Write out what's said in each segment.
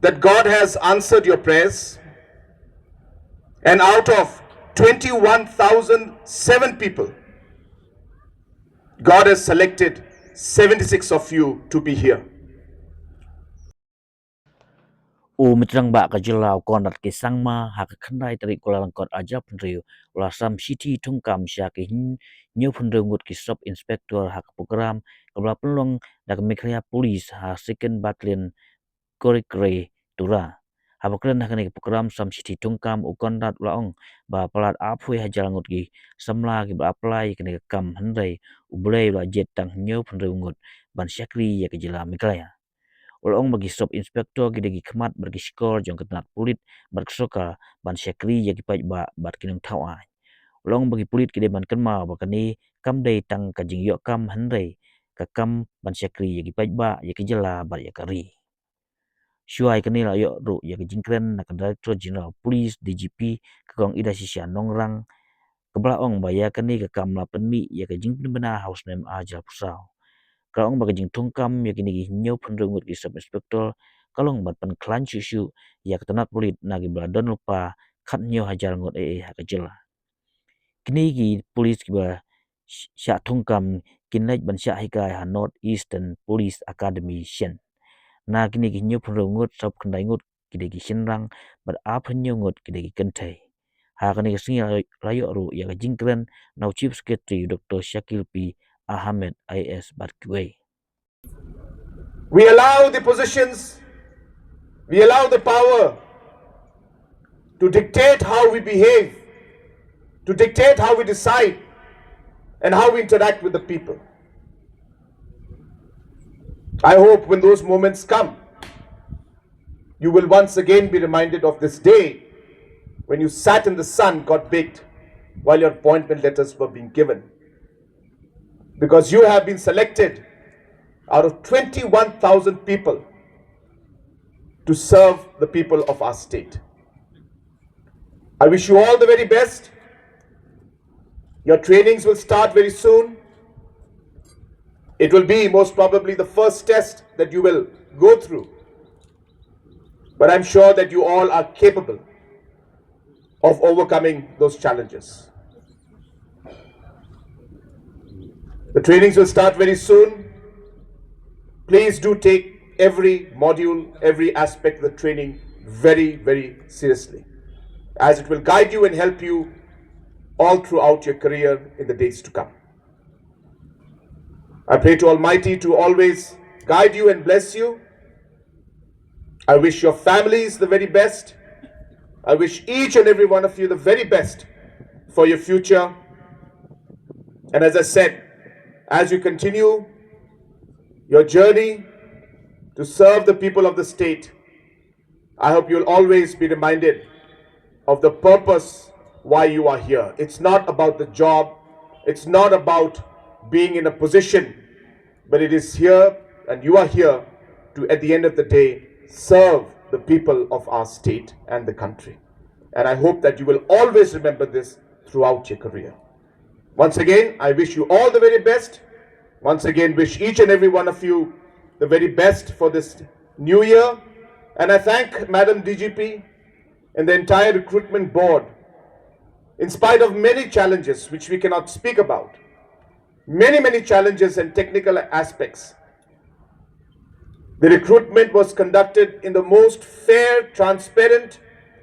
that God has answered your prayers, and out of 21,007 people, God has selected 76 of you to be here. Mitrang ba ka jilau Conrad ke sangma ha ka khandai tarik kola langkot aja penriu ulah sam Shithi Thungkam sya ke nyu penriu ngut ki sub inspector ha program kabla pelong dak mikria police ha second battalion korikre Tura ha bakren ha kani program sam Shithi Thungkam u Conrad ulaong ba palat aphui Hajar ngut ki samla ki ba apply kani kam handai u Blei la Jied Tang nyu penriu ngut ban syakri ya ke jila mikria Olong bagi sub inspector gede gi khmat bagi skor jong kenat pulit berkesoka ban syakri yagi paj ba bat kinung thawa Olong bagi pulit gede ban kenma bakani kam dei tang kajing yok kam handai ka kam ban syakri yagi paj ba yagi jela bar yakari Shuai kani la yok ru yagi jingkren na director general police DGP kagong ida sisya nongrang keblaong baya kani ka kam la penmi yagi jingpin bena house name aja pusau Kalong baga jing Thungkam ya kini gi nyau penrungut gi sub inspector kalong bat pan klan susu ya ketenat pulit nagi beladon lupa kat nyau Hajar ngot ha kejela kini gi polis gi ba sya Thungkam kinlaj ban sya hikai ha North Eastern Police Academy shen na kini gi nyau penrungut sub kendai ngut kini gi shenrang bat ap nyau ngut kini gi kentai ha kani gi singi layok ru ya jingkren nau chief secretary Dr. Shakil P Ahmed IS Barkway. We allow the positions, we allow the power to dictate how we behave, to dictate how we decide, and how we interact with the people. I hope when those moments come, you will once again be reminded of this day when you sat in the sun, got baked, while your appointment letters were being given. Because you have been selected out of 21,000 people to serve the people of our state. I wish you all the very best. Your trainings will start very soon. It will be most probably the first test that you will go through. But I'm sure that you all are capable of overcoming those challenges. The trainings will start very soon. Please do take every module, every aspect of the training very, very seriously, as it will guide you and help you all throughout your career in the days to come. I pray to Almighty to always guide you and bless you. I wish your families the very best. I wish each and every one of you the very best for your future. And as I said, as you continue your journey to serve the people of the state, I hope you'll always be reminded of the purpose why you are here. It's not about the job, it's not about being in a position, but it is here, and you are here to, at the end of the day, serve the people of our state and the country. And I hope that you will always remember this throughout your career. Once again, I wish you all the very best. Once again, wish each and every one of you the very best for this new year. And I thank Madam DGP and the entire recruitment board. In spite of many challenges which we cannot speak about, many challenges and technical aspects, the recruitment was conducted in the most fair, transparent,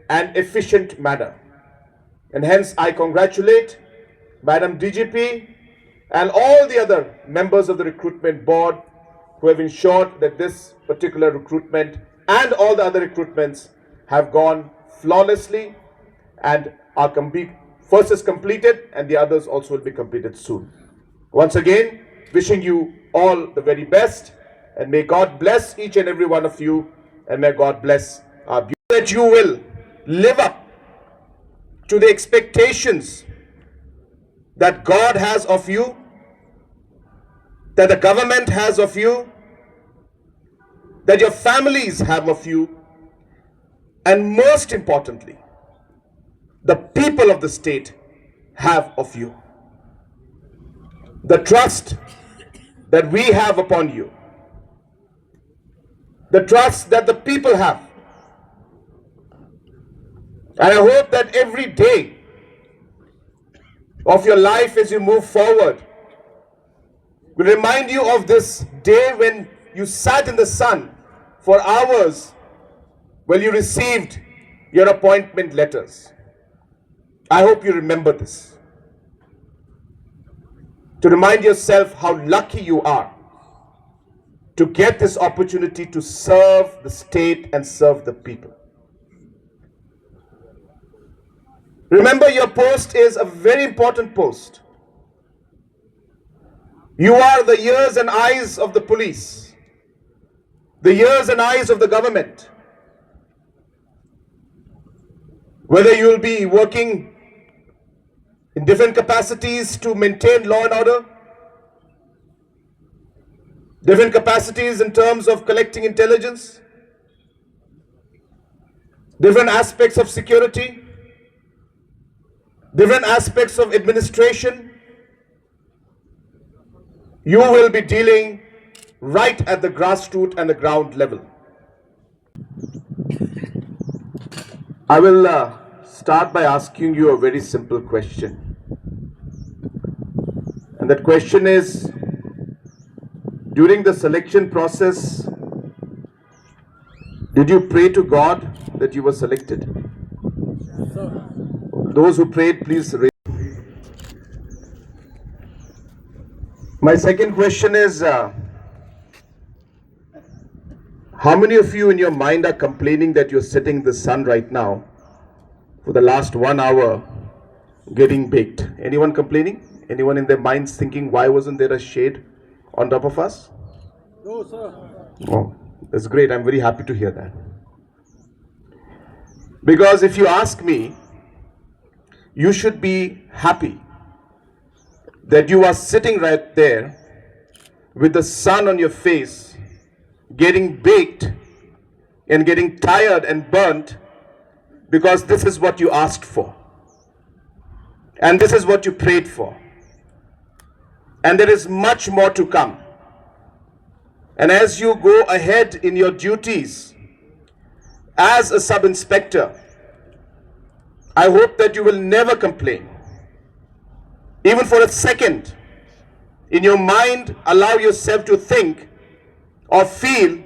and efficient manner. And hence, I congratulate Madam DGP and all the other members of the recruitment board who have ensured that this particular recruitment and all the other recruitments have gone flawlessly and are first is completed and the others also will be completed soon. Once again, wishing you all the very best, and may God bless each and every one of you, and may God bless our beauty, that you will live up to the expectations that God has of you, that the government has of you, that your families have of you, and most importantly, the people of the state have of you. The trust that we have upon you, the trust that the people have And I hope that every day of your life as you move forward will remind you of this day when you sat in the sun for hours while you received your appointment letters. I hope you remember this. To remind yourself how lucky you are to get this opportunity to serve the state and serve the people. Remember, your post is a very important post. You are the ears and eyes of the police, the ears and eyes of the government. Whether you will be working in different capacities to maintain law and order, different capacities in terms of collecting intelligence, different aspects of security, different aspects of administration, you will be dealing right at the grassroots and the ground level. I will start by asking you a very simple question. And that question is, during the selection process, did you pray to God that you were selected? Those who prayed, please raise. My second question is, how many of you in your mind are complaining that you're sitting in the sun right now for the last 1 hour getting baked? Anyone complaining? Anyone in their minds thinking, why wasn't there a shade on top of us? No, sir. Oh, that's great. I'm very happy to hear that. Because if you ask me, you should be happy that you are sitting right there with the sun on your face, getting baked and getting tired and burnt, because this is what you asked for. And this is what you prayed for. And there is much more to come. And as you go ahead in your duties as a sub-inspector, I hope that you will never complain. Even for a second, in your mind, allow yourself to think or feel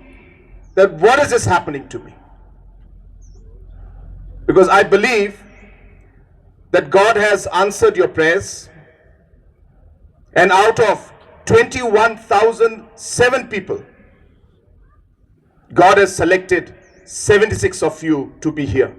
that what is this happening to me? Because I believe that God has answered your prayers, and out of 21,007 people, God has selected 76 of you to be here.